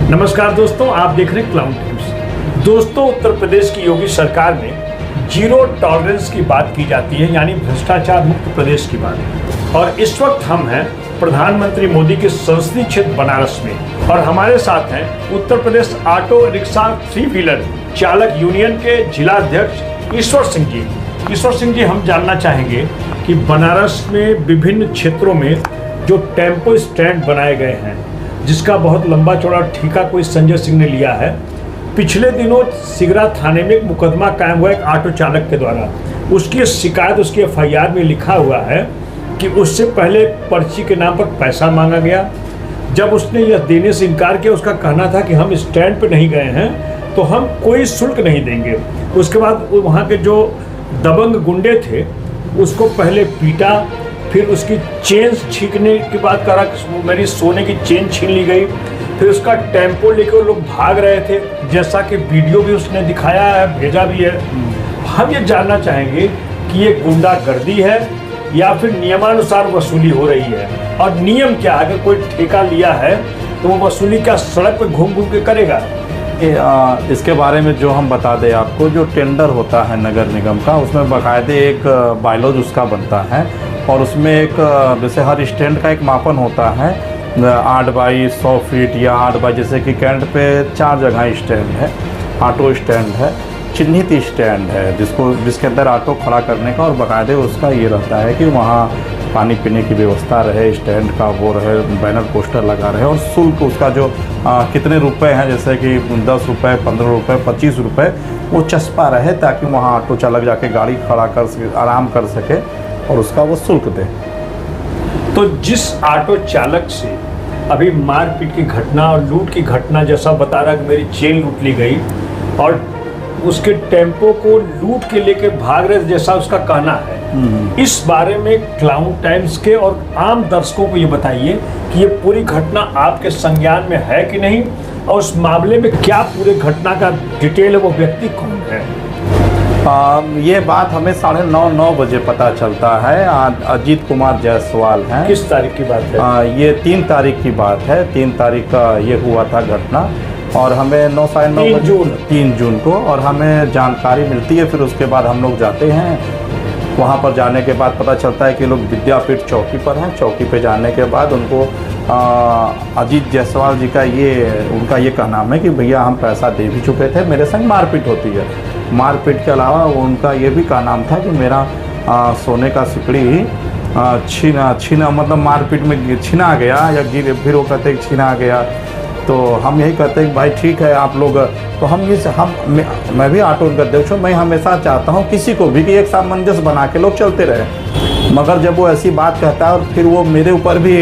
नमस्कार दोस्तों, आप देख रहे हैं क्लाउड टाइम्स। दोस्तों, उत्तर प्रदेश की योगी सरकार में जीरो टॉलरेंस की बात की जाती है, यानी भ्रष्टाचार मुक्त प्रदेश की बात। और इस वक्त हम हैं प्रधानमंत्री मोदी के संसदीय क्षेत्र बनारस में, और हमारे साथ हैं Uttar Pradesh auto rickshaw three wheeler चालक यूनियन के जिलाध्यक्ष ईश्वर सिंह जी। ईश्वर सिंह जी, हम जानना चाहेंगे कि बनारस में विभिन्न क्षेत्रों में जो टेम्पो स्टैंड बनाए गए हैं, जिसका बहुत लंबा चौड़ा ठेका कोई संजय सिंह ने लिया है। पिछले दिनों सिगरा थाने में एक मुकदमा कायम हुआ एक ऑटो चालक के द्वारा। उसकी शिकायत, उसकी एफआईआर में लिखा हुआ है कि उससे पहले पर्ची के नाम पर पैसा मांगा गया। जब उसने यह देने से इनकार किया, उसका कहना था कि हम स्टैंड पर नहीं गए हैं तो हम कोई शुल्क नहीं देंगे। उसके बाद वहाँ के जो दबंग गुंडे थे उसको पहले पीटा, फिर उसकी चेन छीनने की बात करा, मेरी सोने की चेन छीन ली गई। फिर उसका टेम्पो लेकर लोग भाग रहे थे, जैसा कि वीडियो भी उसने दिखाया है, भेजा भी है। हम ये जानना चाहेंगे कि ये गुंडागर्दी है या फिर नियमानुसार वसूली हो रही है, और नियम क्या है? अगर कोई ठेका लिया है तो वो वसूली क्या सड़क पर घूम घूम के करेगा? इसके बारे में जो हम बता दें आपको, जो टेंडर होता है नगर निगम का, उसमें बाकायदे एक बायलॉज उसका बनता है, और उसमें एक जैसे हर स्टैंड का एक मापन होता है 8 बाई 100 फीट या 8 बाई, जैसे कि कैंट पे 4 जगह स्टैंड है, ऑटो स्टैंड है, चिन्हित स्टैंड है जिसके अंदर ऑटो खड़ा करने का, और बाकायदे उसका ये रहता है कि वहाँ पानी पीने की व्यवस्था रहे, स्टैंड का वो रहे, बैनर पोस्टर लगा रहे, और शुल्क उसका जो कितने रुपए हैं, जैसे कि 10 रुपये, 15 रुपये, 25 रुपये, वो चस्पा रहे, ताकि वहाँ ऑटो चालक जाके गाड़ी खड़ा कर सके, आराम कर सके और उसका वो शुल्क दे। तो जिस ऑटो चालक से अभी मारपीट की घटना और लूट की घटना, जैसा बता रहा कि मेरी चेन लूट ली गई और उसके टेम्पो को लूट के लेके भाग रहे, जैसा उसका कहना है, इस बारे में क्लाउड टाइम्स के और आम दर्शकों को ये बताइए कि ये पूरी घटना आपके संज्ञान में है कि नहीं, और उस मामले में क्या पूरे घटना का डिटेल है, वो व्यक्ति कौन है? ये बात हमें 9:30 बजे पता चलता है। अजीत कुमार जायसवाल हैं। किस तारीख की बात है? ये 3 तारीख की बात है। 3 तारीख का ये हुआ था घटना, और हमें 9 साढ़े 9 3 जून को, और हमें जानकारी मिलती है। फिर उसके बाद हम लोग जाते हैं। वहाँ पर जाने के बाद पता चलता है कि लोग विद्यापीठ चौकी पर हैं। चौकी पे जाने के बाद उनको अजीत जायसवाल जी का उनका ये कहना है कि भैया हम पैसा दे भी चुके थे, मेरे संग मारपीट होती है। मारपीट के अलावा उनका ये भी का नाम था कि मेरा सोने का सिकड़ी छीना मतलब मारपीट में छीना गया, या फिर वो कहते हैं छीना गया। तो हम यही कहते हैं कि भाई ठीक है आप लोग, तो मैं भी ऑटो अध्यक्ष हूँ, मैं हमेशा चाहता हूँ किसी को भी कि एक सामंजस्य बना के लोग चलते रहे। मगर जब वो ऐसी बात कहता है, और फिर वो मेरे ऊपर भी,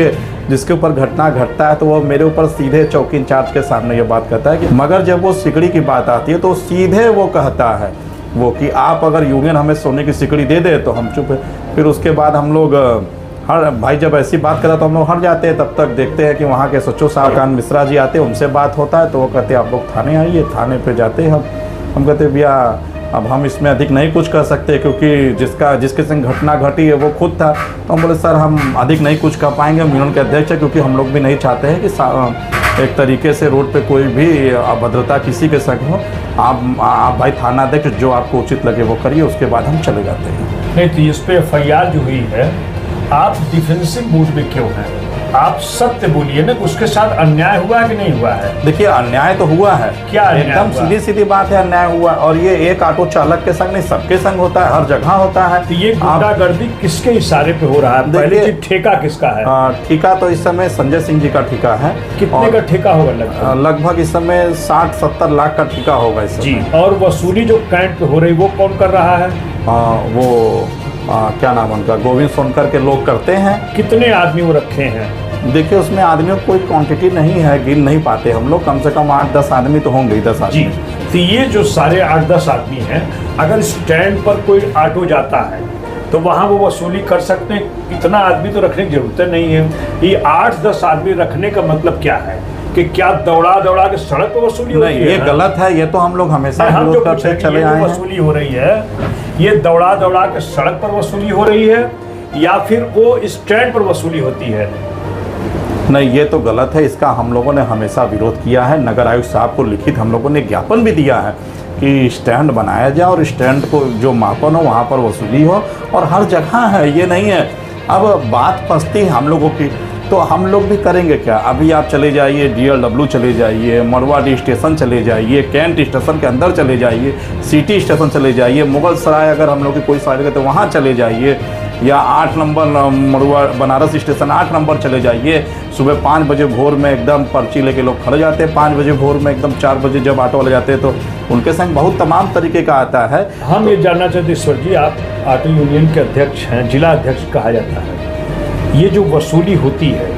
जिसके ऊपर घटना घटता है, तो वो मेरे ऊपर सीधे चौकी इंचार्ज के सामने ये बात कहता है कि, मगर जब वो सिकड़ी की बात आती है तो सीधे वो कहता है वो कि आप अगर यूनियन हमें सोने की सिकड़ी दे दे तो हम चुप है। फिर उसके बाद हम लोग भाई जब ऐसी बात करा तो हम लोग हट जाते हैं। तब तक देखते हैं कि वहाँ के सचिव साहब मिश्रा जी आते हैं, उनसे बात होता है, तो वो कहते हैं आप लोग थाने आइए। थाने पे जाते हैं हम कहते हैं भैया अब हम इसमें अधिक नहीं कुछ कर सकते, क्योंकि जिसके संग घटना घटी है वो खुद था। तो हम बोले सर हम अधिक नहीं कुछ कर पाएंगे, हम यूनियन के अध्यक्ष हैं, क्योंकि हम लोग भी नहीं चाहते हैं कि एक तरीके से रोड पे कोई भी अभद्रता किसी के संग हो। आप भाई थाना अध्यक्ष जो आपको उचित लगे वो करिए, उसके बाद हम चले जाते हैं। नहीं, तो इस पे एफआईआर जो हुई है, आप डिफेंसिव मूड में क्यों हैं? आप सत्य बोलिए ना, उसके साथ अन्याय हुआ है कि नहीं हुआ है? देखिए अन्याय तो हुआ है, क्या एकदम सीधी सीधी बात है, अन्याय हुआ। और ये एक ऑटो चालक के संग नहीं, सबके संग होता है, हर जगह होता है। तो ये गुंडागर्दी किसके इशारे पे हो रहा है? पहले चीज ठेका किसका है? ठेका तो इस समय संजय सिंह जी का ठेका है। कितने का ठेका होगा? लगभग इस समय 60-70 लाख का ठेका होगा इस समय। जी, और वसूली जो कैंट पे हो रही वो कौन कर रहा है? वो क्या नाम उनका, गोविंद सोनकर के लोग करते हैं। कितने आदमी वो रखे हैं? देखिए उसमें आदमियों को कोई क्वांटिटी नहीं है, गिन नहीं पाते हम लोग, कम से कम 8-10 आदमी तो होंगे ही, 10 आदमी। जी, तो ये जो सारे 8-10 आदमी हैं, अगर स्टैंड पर कोई ऑटो जाता है तो वहाँ वो वसूली कर सकते हैं। इतना आदमी तो रखने की जरूरत नहीं है। ये 8-10 आदमी रखने का मतलब क्या है कि क्या दौड़ा के सड़क पर वसूली हो रही है? ये गलत है, ये तो हम लोग हमेशा विरोध करते चले आए हैं। वसूली हो रही है, ये दौड़ा के सड़क पर वसूली हो रही है या फिर वो स्टैंड पर वसूली होती है? नहीं, ये तो गलत है। इसका हम लोगों ने हमेशा विरोध किया है। नगर आयुक्त साहब को लिखित हम लोगों ने ज्ञापन भी दिया है कि स्टैंड बनाया जाए और स्टैंड को जो मापन हो वहाँ पर वसूली हो, और हर जगह है, ये नहीं है। अब बात फंसती है हम लोगों की, तो हम लोग भी करेंगे क्या। अभी आप चले जाइए DLW चले जाइए, मरवाडी स्टेशन चले जाइए, कैंट स्टेशन के अंदर चले जाइए, सिटी स्टेशन चले जाइए, मुगल सराय अगर हम लोग की कोई साइड है तो वहाँ चले जाइए, या 8 नंबर मरुआ बनारस स्टेशन 8 नंबर चले जाइए। सुबह 5 बजे भोर में एकदम पर्ची लेके लोग खड़े जाते हैं, 5 बजे भोर में एकदम 4 बजे जब ऑटो वाले जाते हैं तो उनके संग बहुत तमाम तरीके का आता है। हम ये जानना चाहते ईश्वर जी, आप ऑटो यूनियन के अध्यक्ष हैं, जिला अध्यक्ष कहा जाता है, ये जो वसूली होती है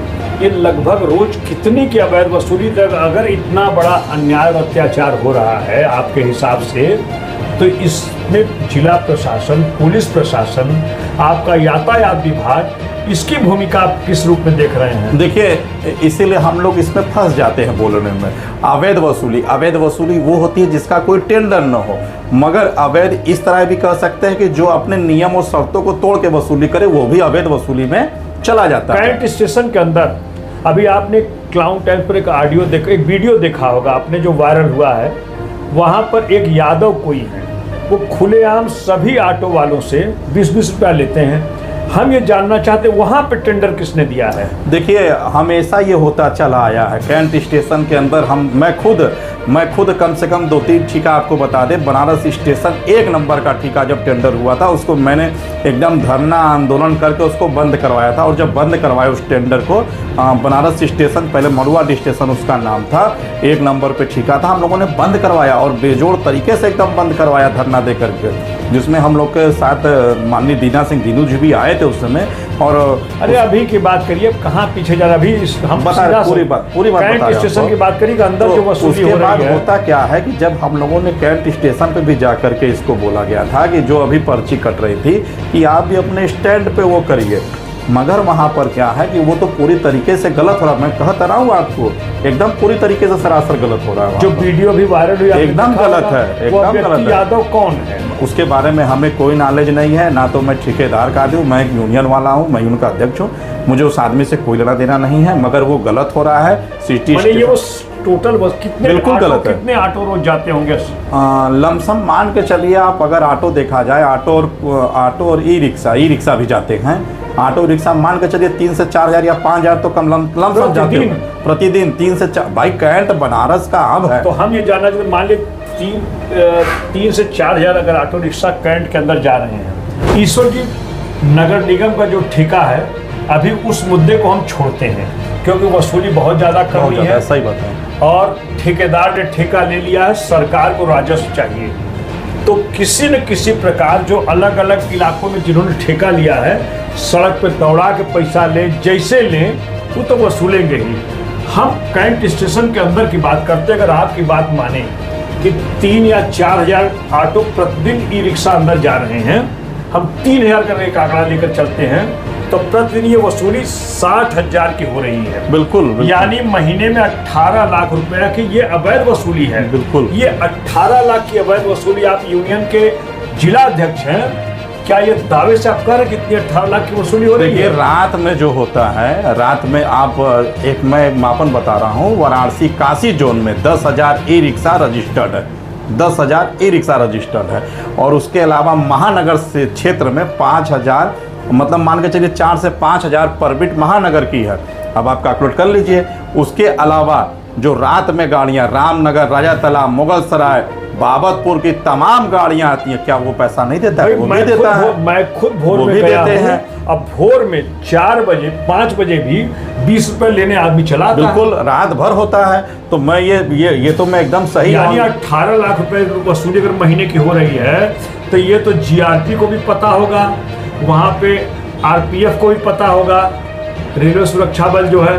ये लगभग रोज कितनी की अवैध वसूली तक, अगर इतना बड़ा अन्याय और अत्याचार हो रहा है आपके हिसाब से, तो इसमें जिला प्रशासन, पुलिस प्रशासन, आपका यातायात विभाग, इसकी भूमिका आप किस रूप में देख रहे हैं? देखिए, इसीलिए हम लोग इसमें फंस जाते हैं बोलने में। अवैध वसूली वो होती है जिसका कोई टेंडर न हो, मगर अवैध इस तरह भी कह सकते हैं कि जो अपने नियम और शर्तों को तोड़ के वसूली करे, वो भी अवैध वसूली में चला जाता है। कैंट स्टेशन के अंदर अभी आपने क्लाउन टाइम पर एक एक वीडियो देखा होगा आपने, जो वायरल हुआ है। वहां पर एक यादव कोई है, वो खुलेआम सभी ऑटो वालों से 20-20 रुपया लेते हैं। हम ये जानना चाहते हैं वहां पे टेंडर किसने दिया है? देखिए, हमेशा ये होता चला आया है। कैंट स्टेशन के अंदर मैं खुद कम से कम 2-3 ठेका आपको बता दें। बनारस स्टेशन 1 नंबर का ठेका जब टेंडर हुआ था, उसको मैंने एकदम धरना आंदोलन करके उसको बंद करवाया था। और जब बंद करवाया उस टेंडर को, बनारस स्टेशन, पहले मरुआडी स्टेशन उसका नाम था, 1 नंबर पे ठेका था, हम लोगों ने बंद करवाया और बेजोड़ तरीके से एकदम बंद करवाया धरना दे करके, जिसमें हम लोग के साथ माननीय दीना सिंह दीनू जी भी आए थे उस समय। और अरे अभी की बात करिए, कहाँ पीछे जा रहा, अभी हम बता पूरी बात कैंट स्टेशन की बात करिए, अंदर जो वसूली हो रही है। होता क्या है कि जब हम लोगों ने कैंट स्टेशन पे भी जा करके इसको बोला गया था कि जो अभी पर्ची कट रही थी कि आप भी अपने स्टैंड पे वो करिए, मगर वहाँ पर क्या है कि वो तो पूरी तरीके से गलत हो रहा है। मैं कहता रहा हूँ आपको, एकदम पूरी तरीके से सरासर गलत हो रहा है। जो वीडियो भी वायरल हुई एकदम गलत है, एकदम गलत है। यादव कौन है उसके बारे में हमें कोई नॉलेज नहीं है, ना तो मैं ठेकेदार का आदमी हूँ, मैं एक यूनियन वाला हूँ, मैं उनका अध्यक्ष हूँ, मुझे उस आदमी से कोई लेना देना नहीं है, मगर वो गलत हो रहा है। सिटी टोटल बस कितने, बिल्कुल गलत है। कितने ऑटो रोज जाते होंगे? लमसम मान के चलिए आप, अगर ऑटो देखा जाए, ऑटो और ई रिक्शा भी जाते हैं। ऑटो रिक्शा मान के चलिए 3 से 4 हज़ार या 5 हज़ार तो कम लमसम जाते हैं प्रतिदिन। 3 से 4 भाई, कैंट बनारस का हब है। तो हम ये जानना चाहते, मान लीजिए 3 से 4 हज़ार अगर ऑटो रिक्शा कैंट के अंदर जा रहे हैं, ईश्वर जी नगर निगम का जो ठेका है, अभी उस मुद्दे को हम छोड़ते हैं क्योंकि वसूली बहुत ज़्यादा कर रही है। सही बात है। और ठेकेदार ने ठेका ले लिया है, सरकार को राजस्व चाहिए, तो किसी न किसी प्रकार जो अलग अलग इलाकों में जिन्होंने ठेका लिया है, सड़क पे दौड़ा के पैसा ले, जैसे लें वो तो वसूलेंगे ही। हम कैंट स्टेशन के अंदर की बात करते हैं, अगर आपकी बात माने कि 3 या 4 हज़ार ऑटो प्रतिदिन ई रिक्शा अंदर जा रहे हैं, हम 3 हज़ार का एक आंकड़ा लेकर चलते हैं, तो प्रतिदिन ये वसूली 60,000 की हो रही है। बिल्कुल। यानी महीने में 18 लाख रुपए की ये अवैध वसूली है। बिल्कुल। ये 18 लाख की अवैध वसूली, आप यूनियन के जिला अध्यक्ष हैं, क्या ये दावे से आप कह रहे हैं कितनी 18 लाख की वसूली हो रही है? रात में जो होता है, रात में आप मैं मापन बता रहा हूँ, वाराणसी काशी जोन में 10,000 ई रिक्शा रजिस्टर्ड है, 10,000 ई रिक्शा रजिस्टर्ड है। और उसके अलावा महानगर से क्षेत्र में 5,000, मतलब मान के चलिए 4 से 5,000 परमिट महानगर की है। अब आप कैलकुलेट कर लीजिए। उसके अलावा जो रात में गाड़ियाँ रामनगर, राजा तालाब, मुगल सराय, बाबतपुर की तमाम गाड़ियाँ आती हैं, क्या वो पैसा नहीं देता है? वो भी देता है। मैं खुद भोर में गया हूं, अब भोर में 4 बजे 5 बजे भी 20 रुपए लेने आदमी चला। बिल्कुल, रात भर होता है। तो मैं ये तो मैं एकदम सही, यानी 18 लाख रुपए वसूली अगर महीने की हो रही है, तो ये तो GRP को भी पता होगा, वहाँ पे RPF को भी पता होगा, रेलवे सुरक्षा बल जो है,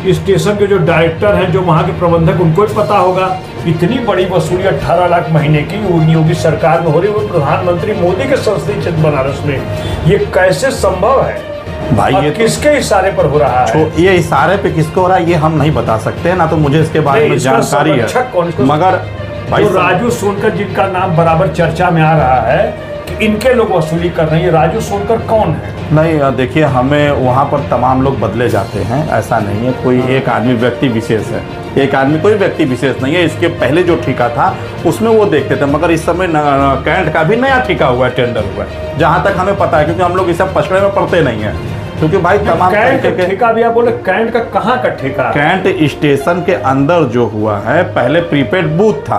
स्टेशन के जो डायरेक्टर हैं, जो वहाँ के प्रबंधक, उनको भी पता होगा। इतनी बड़ी वसूली 18 लाख महीने की योगी सरकार में हो रही है, वो प्रधानमंत्री मोदी के संसदीय क्षेत्र बनारस में, ये कैसे संभव है भाई? ये किसके इशारे पर हो रहा है? ये इशारे पे किसको हो रहा है ये हम नहीं बता सकते, ना तो मुझे इसके बारे में जानकारी है, मगर भाई राजू सोनकर जिनका नाम बराबर चर्चा में आ रहा है कि इनके लोग वसूली कर रहे हैं, ये राजू सोनकर कौन है? नहीं, देखिए हमें वहाँ पर तमाम लोग बदले जाते हैं, ऐसा नहीं है कोई एक आदमी व्यक्ति विशेष है, एक आदमी कोई व्यक्ति विशेष नहीं है। इसके पहले जो ठेका था उसमें वो देखते थे, मगर इस समय कैंट का भी नया ठेका हुआ है, टेंडर हुआ है, जहाँ तक हमें पता है, क्योंकि हम लोग इस सब पछड़े में पड़ते नहीं हैं, क्योंकि भाई तमाम कैंट का ठेका भी आप बोले, कैंट का कहाँ का ठेका? कैंट स्टेशन के अंदर जो हुआ है, पहले प्रीपेड बूथ था,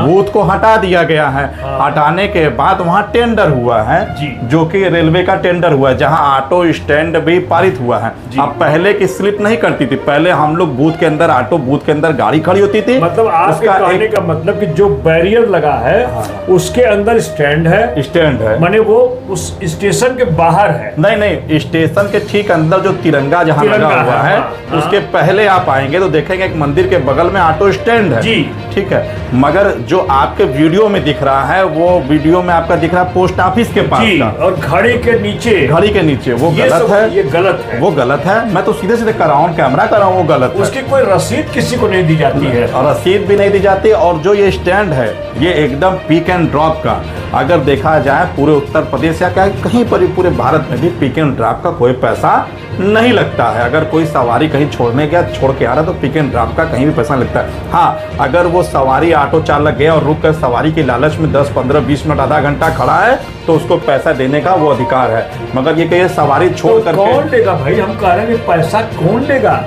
बूथ को हटा दिया गया है, हटाने के बाद वहाँ टेंडर हुआ है, जो कि रेलवे का टेंडर हुआ है, जहाँ ऑटो स्टैंड भी पारित हुआ है। अब पहले की स्लिप नहीं करती थी, पहले हम लोग बूथ के अंदर, ऑटो बूथ के अंदर गाड़ी खड़ी होती थी। मतलब आपके कहने का मतलब कि जो बैरियर लगा है उसके अंदर स्टैंड है, स्टैंड है, माने वो उस स्टेशन के बाहर है? नहीं, स्टेशन के ठीक अंदर जो तिरंगा जहाँ लगा हुआ है, उसके पहले आप आएंगे तो देखेंगे एक मंदिर के बगल में ऑटो स्टैंड है जी, ठीक है। मगर जो आपके वीडियो में दिख रहा है, वो वीडियो में आपका दिख रहा है पोस्ट ऑफिस के पास का, और घड़ी के नीचे वो गलत है, ये गलत है, वो गलत है। मैं तो सीधे सीधे कर रहा हूँ, कैमरा कर रहा हूँ, वो गलत है। उसकी कोई रसीद किसी को नहीं दी जाती है, और रसीद भी नहीं दी जाती। और जो ये स्टैंड है, ये एकदम पिक एंड ड्रॉप का, अगर देखा जाए पूरे उत्तर प्रदेश या कहीं पर भी पूरे भारत में भी पिक एंड ड्रॉप का कोई पैसा नहीं लगता है। अगर कोई सवारी कहीं छोड़ने गया, छोड़ के आ रहा है, तो पिक एंड ड्रॉप का कहीं भी पैसा लगता है। हाँ, अगर वो सवारी ऑटो चालक गया और रुक कर सवारी की लालच में 10, 15, 20 मिनट, आधा घंटा खड़ा है, तो उसको पैसा देने का वो अधिकार है। मगर ये कहीं सवारी छोड़ कर कौन देगा भाई? हम कह रहे हैं पैसा कौन देगा?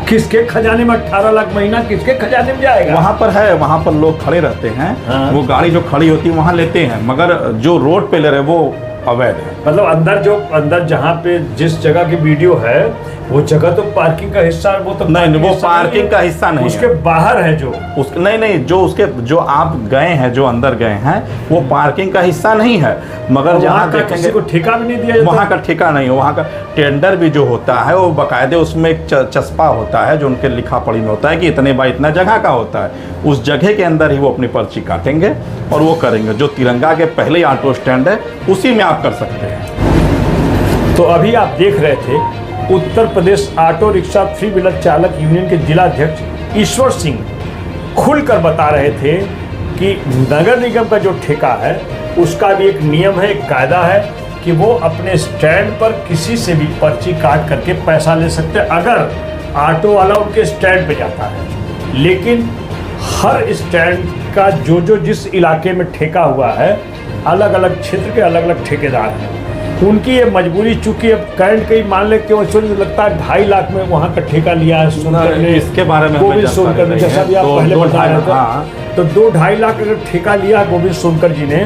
किसके खजाने में 18 लाख महीना किसके खजाने में जाएगा? वहाँ पर है, वहाँ पर लोग खड़े रहते हैं, वो गाड़ी जो खड़ी होती है वहाँ लेते हैं, मगर जो रोड पे ले रहे वो अवैध है। मतलब अंदर जहाँ पे जिस जगह की वीडियो है, वो जगह तो पार्किंग का हिस्सा, वो तो नहीं, वो पार्किंग का हिस्सा नहीं, उसके बाहर है जो नहीं, जो आप गए हैं, जो अंदर गए हैं, वो पार्किंग का हिस्सा नहीं है। मगर जहाँ किसी को ठेका भी नहीं दिया जाता, वहाँ का ठेका नहीं है। वहाँ का टेंडर भी जो होता है, वो बाकायदे उसमें एक चस्पा होता है, जो उनके लिखा पढ़ी में होता है कि इतने बाय इतना जगह का होता है। उस जगह के अंदर ही वो अपनी पर्ची काटेंगे और वो करेंगे। जो तिरंगा के पहले ऑटो स्टैंड है, उसी में आप कर सकते हैं। तो अभी आप देख रहे थे Uttar Pradesh auto rickshaw 3 wheeler चालक यूनियन के जिला अध्यक्ष ईश्वर सिंह खुलकर बता रहे थे कि नगर निगम का जो ठेका है, उसका भी एक नियम है, एक कायदा है कि वो अपने स्टैंड पर किसी से भी पर्ची काट करके पैसा ले सकते हैं, अगर ऑटो वाला उनके स्टैंड पे जाता है। लेकिन हर स्टैंड का जो जिस इलाके में ठेका हुआ है, अलग अलग क्षेत्र के अलग अलग ठेकेदार हैं। उनकी ये मजबूरी, चूंकि अब कैंट कहीं मान ले क्यों लगता है 2.5 लाख में वहाँ का ठेका लिया है सोनकर ने, इसके बारे में गोविंद सोनकर ने, जैसा भी आप पहले बता रहे थे, तो 2-2.5 लाख अगर ठेका लिया गोविंद सोनकर जी ने,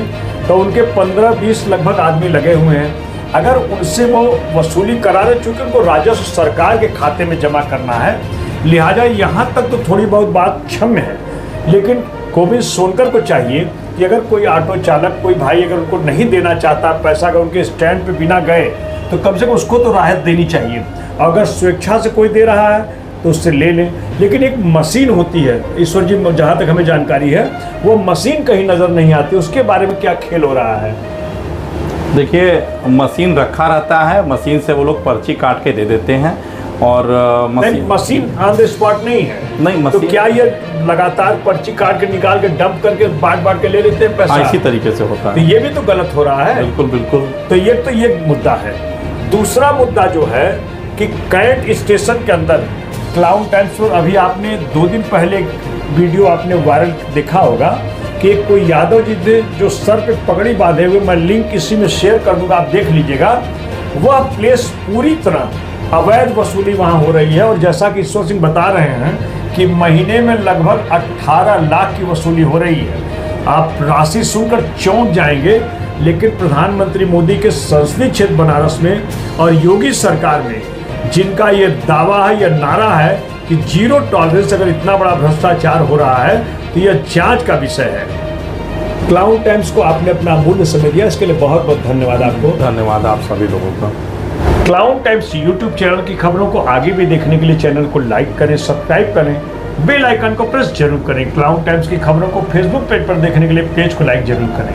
तो उनके 15-20 लगभग आदमी लगे हुए हैं। अगर उनसे वो वसूली करा रहे, चूंकि उनको राजस्व सरकार के खाते में जमा करना है, लिहाजा यहाँ तक तो थोड़ी बहुत बात क्षम्य है। लेकिन गोविंद सोनकर को चाहिए कि अगर कोई ऑटो चालक, कोई भाई अगर उनको नहीं देना चाहता पैसा, अगर उनके स्टैंड पे बिना गए, तो कम से कम उसको तो राहत देनी चाहिए। अगर स्वेच्छा से कोई दे रहा है तो उससे ले लें। लेकिन एक मशीन होती है, ईश्वर जी जहाँ तक हमें जानकारी है, वो मशीन कहीं नज़र नहीं आती, उसके बारे में क्या खेल हो रहा है? देखिए, मशीन रखा रहता है, मशीन से वो लोग पर्ची काट के दे देते हैं। और मशीन ऑन द स्पॉट नहीं है, नहीं मशीन, तो क्या ये लगातार पर्ची काट के निकाल के डंप करके बांट के ले लेते हैं पैसा? इसी तरीके से होता है। तो ये भी तो गलत हो रहा है। बिल्कुल। तो ये मुद्दा है। दूसरा मुद्दा जो है कि कैंट स्टेशन के अंदर क्लाउन टाइम्स पर अभी आपने 2 दिन पहले वीडियो आपने वायरल देखा होगा कि कोई यादव जी थे जो सर पे पगड़ी बांधे हुए, मैं लिंक किसी में शेयर कर दूंगा, आप देख लीजिएगा। वह प्लेस पूरी तरह अवैध वसूली वहाँ हो रही है। और जैसा कि ईश्वर सिंह बता रहे हैं कि महीने में लगभग 18 लाख की वसूली हो रही है। आप राशि सुनकर चौंक जाएंगे। लेकिन प्रधानमंत्री मोदी के संसदीय क्षेत्र बनारस में और योगी सरकार में जिनका ये दावा है, यह नारा है कि 0 टॉलरेंस, अगर इतना बड़ा भ्रष्टाचार हो रहा है तो यह जांच का विषय है। क्लाउन टाइम्स को आपने अपना अमूल्य समय दिया, इसके लिए बहुत बहुत धन्यवाद आपको। धन्यवाद आप सभी लोगों का। क्लाउन टाइम्स यूट्यूब चैनल की खबरों को आगे भी देखने के लिए चैनल को लाइक करें, सब्सक्राइब करें, बेल आइकन को प्रेस जरूर करें। क्लाउन टाइम्स की खबरों को फेसबुक पेज पर देखने के लिए पेज को लाइक जरूर करें।